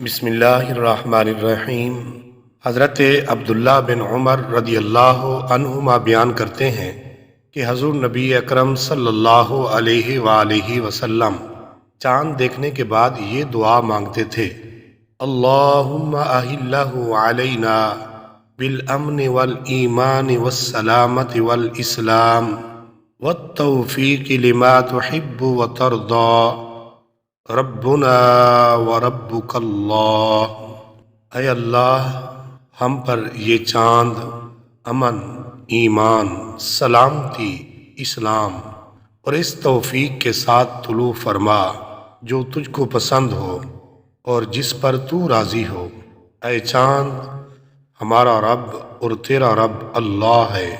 بسم اللہ الرحمن الرحیم۔ حضرت عبداللہ بن عمر رضی اللہ عنہما بیان کرتے ہیں کہ حضور نبی اکرم صلی اللہ علیہ وآلہ وسلم چاند دیکھنے کے بعد یہ دعا مانگتے تھے: اللہم اہلہ علینا بالامن والایمان والسلامت والاسلام والتوفیق لما تحب وترضى ربنا وربک اللہ۔ اے اللہ، ہم پر یہ چاند امن، ایمان، سلامتی، اسلام اور اس توفیق کے ساتھ طلوع فرما جو تجھ کو پسند ہو اور جس پر تو راضی ہو۔ اے چاند، ہمارا رب اور تیرا رب اللہ ہے۔